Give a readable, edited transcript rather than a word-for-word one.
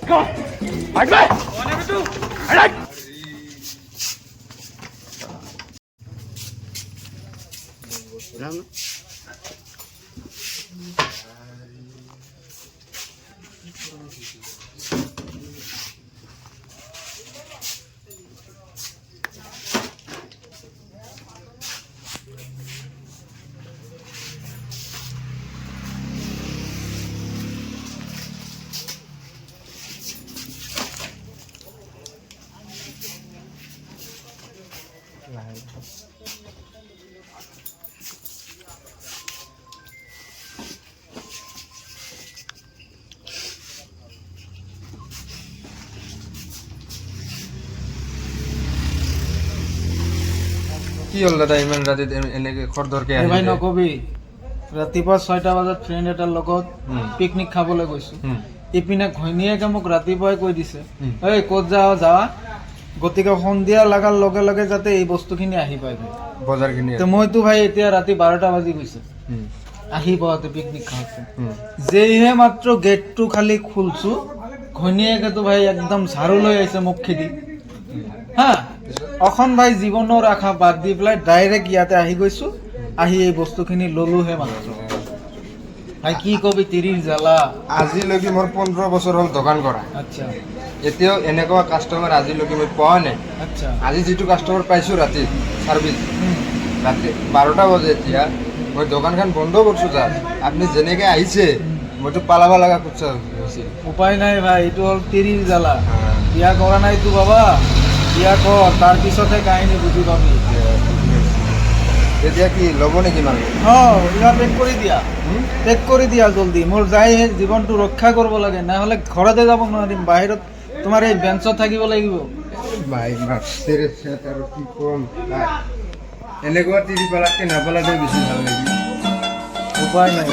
কি হল দাদা ইমান ৰাতে এনেকে খৰধৰকে আহিলে? ভাই নকবি, ৰাতিপুৱা 6টা বজাত ফ্ৰেণ্ড এটাৰ লগত পিকনিক খাবলৈ গৈছো। ইপিনে ঘৈণীয়েকে মোক ৰাতিপুৱাই কৈ দিছে, এই ক'ত যাৱা, গতিকে সন্ধিয়া লগাৰ লগে লগে যাতে এই বস্তুখিনি আহি পায় বজাৰখিনি। মইতো ভাই এতিয়া ৰাতি 12টা বাজি গৈছে আহি পাওঁতে পিকনিক খাওঁতে। যেইহে মাত্ৰ গেটটো খালি খুলছো, ঘৈণীয়েকেতো ভাই একদম ঝাৰু লৈ আহিছে মোক খেদি হা। অখন ভাই জীৱনৰ আশা বাদ দি পেলাই ডাইৰেক্ট ইয়াতে আহি গৈছো, আহি এই বস্তুখিনি ললোহে মাত্ৰ। ভাই কি কবি, তিৰিৰ জ্বালা। আজিলৈকে মোৰ 15 বছৰ হ'ল দোকান কৰা, আচ্ছা এতিয়াও এনেকুৱা কাষ্টমাৰ আজিলৈকে মই পোৱা নাই। আচ্ছা আজি যিটো কাষ্টমাৰ পাইছোঁ ৰাতি ছাৰ্ভিচ, ৰাতি 12টা বাজে, এতিয়া মই দোকানখন বন্ধ কৰিছোঁ। তাত আপুনি যেনেকৈ আহিছে মইতো পালাব লগা খুচা হৈছিল। উপায় নাই ভাই, এইটো হ'ল তিৰিৰ জ্বালা। বিয়া কৰা নাইতো বাবা, বিয়া কৰ, তাৰপিছতহে কাহিনী বুজি পাবি। এতিয়া কি ল'ব নেকি মানুহ? ইয়া পেক কৰি দিয়া জলদি। মোৰ যাই জীৱনটো ৰক্ষা কৰিব লাগে, নহ'লে ঘৰতে যাব নোৱাৰিম, বাহিৰত তোমাৰ এই বেঞ্চত থাকিব লাগিব। ভাই আৰু কি ক'ম, এনেকুৱা তিৰি পালাতকৈ নাপালাতে বেছি ভাল লাগে। উপায় নাই।